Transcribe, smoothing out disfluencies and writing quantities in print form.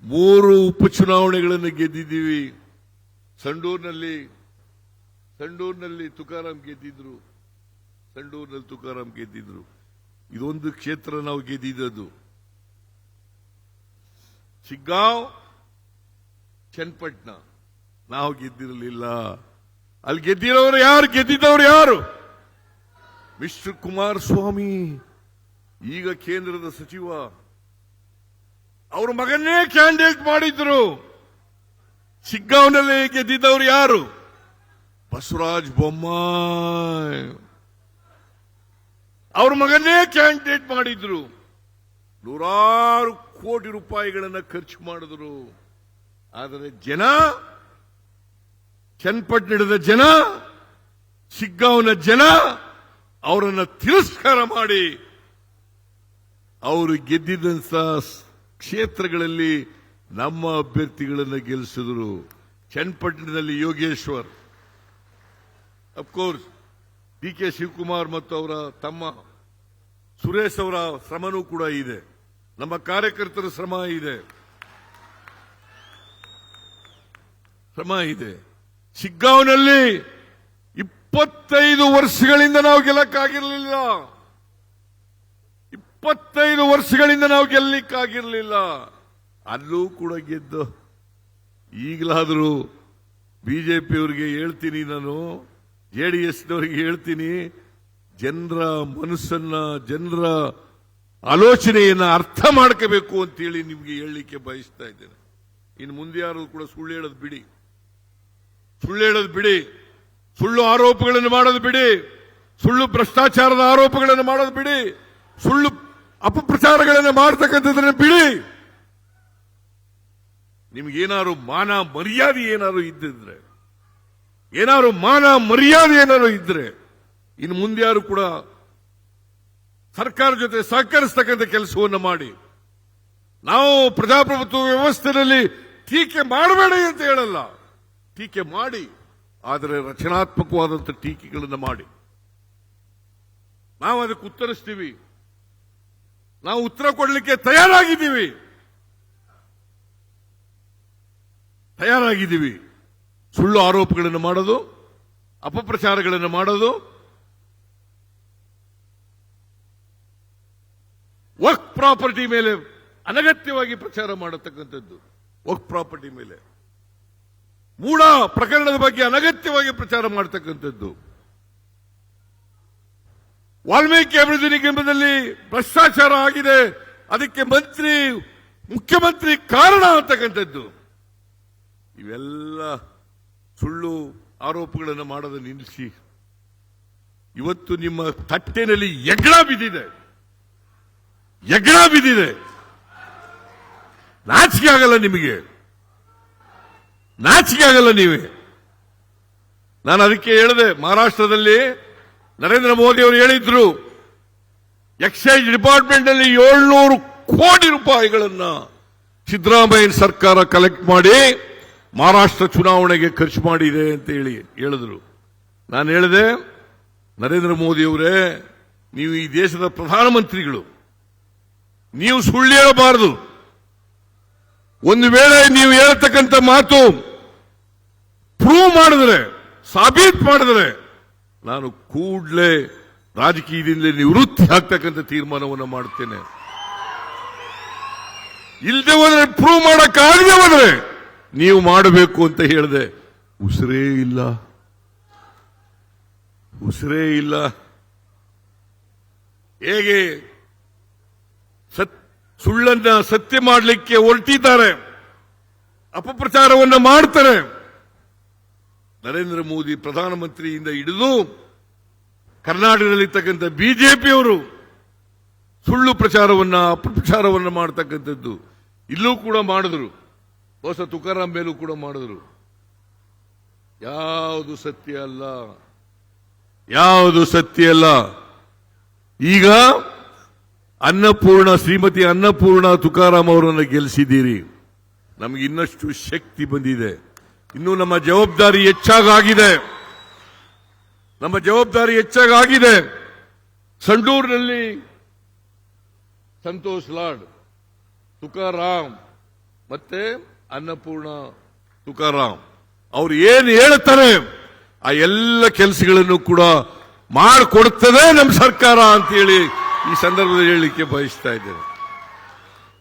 3 ಉಪಚುನಾವಣೆಗಳನ್ನು ಗೆದ್ದಿದ್ದೀವಿ. ಸಂಡೂರಿನಲ್ಲಿ ತುಕಾರಾಂ ಗೆದ್ದಿದ್ರು. ಇದೊಂದು ಕ್ಷೇತ್ರ ನಾವು ಗೆದ್ದಿದ್ದು. ಶಿಗ್ಗಾಂವ್, ಚನ್ನಪಟ್ಟಣ ನಾವು ಗೆದ್ದಿರಲಿಲ್ಲ. ಅಲ್ಲಿ ಗೆದ್ದಿದ್ದವರು ಯಾರು? ಮಿಸ್ಟರ್ ಕುಮಾರಸ್ವಾಮಿ, ಈಗ ಕೇಂದ್ರದ ಸಚಿವ. ಅವ್ರ ಮಗನ್ನೇ ಕ್ಯಾಂಡಿಡೇಟ್ ಮಾಡಿದ್ರು. ಶಿಗ್ಗಾಂವ್ನಲ್ಲಿ ಗೆದ್ದಿದ್ದವರು ಯಾರು? ಬಸವರಾಜ ಬೊಮ್ಮಾಯಿ. ಅವ್ರ ಮಗನ್ನೇ ಕ್ಯಾಂಡಿಡೇಟ್ ಮಾಡಿದ್ರು. ನೂರಾರು ಕೋಟಿ ರೂಪಾಯಿಗಳನ್ನು ಖರ್ಚು ಮಾಡಿದ್ರು. ಆದರೆ ಚನ್ನಪಟ್ಟಣದ ಜನ, ಶಿಗ್ಗಾಂವ್ನ ಜನ ಅವರನ್ನು ತಿರಸ್ಕಾರ ಮಾಡಿ ಅವರು ಗೆದ್ದಿದ್ದಂತ ಕ್ಷೇತ್ರಗಳಲ್ಲಿ ನಮ್ಮ ಅಭ್ಯರ್ಥಿಗಳನ್ನು ಗೆಲ್ಲಿಸಿದ್ರು. ಚನ್ನಪಟ್ಟಣದಲ್ಲಿ ಯೋಗೇಶ್ವರ್, ಅಫ್ಕೋರ್ಸ್ ಡಿ.ಕೆ. ಶಿವಕುಮಾರ್ ಮತ್ತು ಅವರ ತಮ್ಮ ಸುರೇಶ್ ಅವರ ಶ್ರಮನೂ ಕೂಡ ಇದೆ. ನಮ್ಮ ಕಾರ್ಯಕರ್ತರ ಶ್ರಮ ಇದೆ. ಶಿಗ್ಗಾಂವ್ನಲ್ಲಿ 25 ವರ್ಷಗಳಿಂದ ನಾವು ಗೆಲ್ಲಕ್ಕಾಗಿರಲಿಲ್ಲ. 25 ವರ್ಷಗಳಿಂದ ನಾವು ಗೆಲ್ಲಕ್ಕಾಗಿರಲಿಲ್ಲ. ಅಲ್ಲೂ ಕೂಡ ಗೆದ್ದು ಈಗಲಾದರೂ ಬಿಜೆಪಿಯವರಿಗೆ ಹೇಳ್ತೀನಿ, ನಾನು ಜೆಡಿಎಸ್ನವರಿಗೆ ಹೇಳ್ತೀನಿ, ಜನರ ಮನಸ್ಸನ್ನ, ಜನರ ಆಲೋಚನೆಯನ್ನ ಅರ್ಥ ಮಾಡ್ಕೋಬೇಕು ಅಂತೇಳಿ ನಿಮ್ಗೆ ಹೇಳಲಿಕ್ಕೆ ಬಯಸ್ತಾ ಇದ್ದೇನೆ. ಇನ್ನು ಮುಂದೆ ಯಾರು ಕೂಡ ಸುಳ್ಳು ಹೇಳೋದು ಬಿಡಿ, ಸುಳ್ಳು ಆರೋಪಗಳನ್ನು ಮಾಡೋದು ಬಿಡಿ, ಸುಳ್ಳು ಭ್ರಷ್ಟಾಚಾರದ ಆರೋಪಗಳನ್ನು ಮಾಡೋದು ಬಿಡಿ, ಸುಳ್ಳು ಅಪಪ್ರಚಾರಗಳನ್ನು ಮಾಡ್ತಕ್ಕಂಥದ್ದನ್ನು ಬಿಡಿ. ನಿಮ್ಗೇನಾದ್ರು ಮಾನ ಮರ್ಯಾದೆ ಏನಾದ್ರು ಇದ್ರೆ ಇನ್ನು ಮುಂದೆ ಯಾರು ಕೂಡ ಸರ್ಕಾರ ಜೊತೆ ಸಹಕರಿಸತಕ್ಕಂಥ ಕೆಲಸವನ್ನು ಮಾಡಿ. ನಾವು ಪ್ರಜಾಪ್ರಭುತ್ವ ವ್ಯವಸ್ಥೆಯಲ್ಲಿ ಟೀಕೆ ಮಾಡಬೇಡ ಅಂತ ಹೇಳಲ್ಲ, ಟೀಕೆ ಮಾಡಿ, ಆದರೆ ರಚನಾತ್ಮಕವಾದಂಥ ಟೀಕೆಗಳನ್ನು ಮಾಡಿ. ನಾವು ಅದಕ್ಕೆ ಉತ್ತರಿಸ್ತೀವಿ, ನಾವು ಉತ್ತರ ಕೊಡಲಿಕ್ಕೆ ತಯಾರಾಗಿದ್ದೀವಿ. ಸುಳ್ಳು ಆರೋಪಗಳನ್ನು ಮಾಡೋದು, ಅಪಪ್ರಚಾರಗಳನ್ನು ಮಾಡೋದು, ವಕ್ಫ್ ಪ್ರಾಪರ್ಟಿ ಮೇಲೆ ಅನಗತ್ಯವಾಗಿ ಪ್ರಚಾರ ಮಾಡತಕ್ಕಂಥದ್ದು, ವಕ್ಫ್ ಪ್ರಾಪರ್ಟಿ ಮೇಲೆ, ಮೂಡ ಪ್ರಕರಣದ ಬಗ್ಗೆ ಅನಗತ್ಯವಾಗಿ ಪ್ರಚಾರ ಮಾಡತಕ್ಕಂಥದ್ದು, ವಾಲ್ಮೀಕಿ ಅಭಿವೃದ್ಧಿ ನಿಗಮದಲ್ಲಿ ಭ್ರಷ್ಟಾಚಾರ ಆಗಿದೆ, ಅದಕ್ಕೆ ಮುಖ್ಯಮಂತ್ರಿ ಕಾರಣ ಅಂತಕ್ಕಂಥದ್ದು, ಇವೆಲ್ಲ ಸುಳ್ಳು ಆರೋಪಗಳನ್ನು ಮಾಡೋದು ನಿಲ್ಲಿಸಿ. ಇವತ್ತು ನಿಮ್ಮ ತಟ್ಟೆನಲ್ಲಿ ಎಗ್ಳ ಬಿದ್ದಿದೆ. ನಾಚಿಕೆ ಆಗಲ್ಲ ನಿಮಗೆ, ನೀವೇ. ನಾನು ಅದಕ್ಕೆ ಹೇಳಿದೆ, ಮಹಾರಾಷ್ಟ್ರದಲ್ಲಿ ನರೇಂದ್ರ ಮೋದಿ ಅವರು ಹೇಳಿದ್ರು, ಎಕ್ಸೈಸ್ ಡಿಪಾರ್ಟ್ಮೆಂಟ್ ನಲ್ಲಿ 700 ಕೋಟಿ ರೂಪಾಯಿಗಳನ್ನ ಸಿದ್ದರಾಮಯ್ಯ ಸರ್ಕಾರ ಕಲೆಕ್ಟ್ ಮಾಡಿ ಮಹಾರಾಷ್ಟ್ರ ಚುನಾವಣೆಗೆ ಖರ್ಚು ಮಾಡಿದೆ ಅಂತ ಹೇಳಿದ್ರು. ನಾನು ಹೇಳಿದೆ, ನರೇಂದ್ರ ಮೋದಿ ಅವರೇ, ನೀವು ಈ ದೇಶದ ಪ್ರಧಾನಮಂತ್ರಿಗಳು, ನೀವು ಸುಳ್ಳು ಹೇಳಬಾರದು. ಒಂದು ವೇಳೆ ನೀವು ಹೇಳ್ತಕ್ಕಂಥ ಮಾತು ಪ್ರೂವ್ ಮಾಡಿದ್ರೆ, ಸಾಬೀತು ಮಾಡಿದ್ರೆ, ನಾನು ಕೂಡಲೇ ರಾಜಕೀಯದಿಂದ ನಿವೃತ್ತಿ ಆಗ್ತಕ್ಕಂಥ ತೀರ್ಮಾನವನ್ನು ಮಾಡುತ್ತೇನೆ. ಇಲ್ಲದೆ ಹೋದ್ರೆ, ಪ್ರೂವ್ ಮಾಡಕ್ಕಾಗದೆ ಹೋದ್ರೆ ನೀವು ಮಾಡಬೇಕು ಅಂತ ಹೇಳಿದೆ. ಉಸಿರೇ ಇಲ್ಲ. ಹೇಗೆ ಸುಳ್ಳನ್ನ ಸತ್ಯ ಮಾಡಲಿಕ್ಕೆ ಹೊರಟಿದ್ದಾರೆ, ಅಪಪ್ರಚಾರವನ್ನು ಮಾಡ್ತಾರೆ. ನರೇಂದ್ರ ಮೋದಿ ಪ್ರಧಾನಮಂತ್ರಿಯಿಂದ ಹಿಡಿದು ಕರ್ನಾಟಕದಲ್ಲಿರ್ತಕ್ಕಂಥ ಬಿಜೆಪಿಯವರು ಸುಳ್ಳು ಪ್ರಚಾರವನ್ನ, ಅಪಪ್ರಚಾರವನ್ನು ಮಾಡತಕ್ಕಂಥದ್ದು ಇಲ್ಲೂ ಕೂಡ ಮಾಡಿದ್ರು. ಹೊಸ ತುಕಾರಾಂ ಮೇಲೂ ಕೂಡ ಮಾಡಿದ್ರು. ಯಾವುದು ಸತ್ಯ ಅಲ್ಲ. ಈಗ ಶ್ರೀಮತಿ ಅನ್ನಪೂರ್ಣ ತುಕಾರಾಂ ಅವರನ್ನು ಗೆಲ್ಲಿಸಿದ್ದೀರಿ. ನಮಗೆ ಇನ್ನಷ್ಟು ಶಕ್ತಿ ಬಂದಿದೆ. ಇನ್ನು ನಮ್ಮ ಜವಾಬ್ದಾರಿ ಹೆಚ್ಚಾಗಿದೆ. ಸಂಡೂರಿನಲ್ಲಿ ಸಂತೋಷ್ ಲಾಡ್, ತುಕಾರಾಂ, ಮತ್ತೆ ಅನ್ನಪೂರ್ಣ ತುಕಾರಾಮ್ ಅವ್ರು ಏನ್ ಹೇಳ್ತಾರೆ ಆ ಎಲ್ಲ ಕೆಲಸಗಳನ್ನು ಕೂಡ ಮಾಡಿಕೊಡ್ತದೆ ನಮ್ಮ ಸರ್ಕಾರ ಅಂತ ಹೇಳಿ ಈ ಸಂದರ್ಭದಲ್ಲಿ ಹೇಳಲಿಕ್ಕೆ ಬಯಸ್ತಾ ಇದ್ದೇನೆ.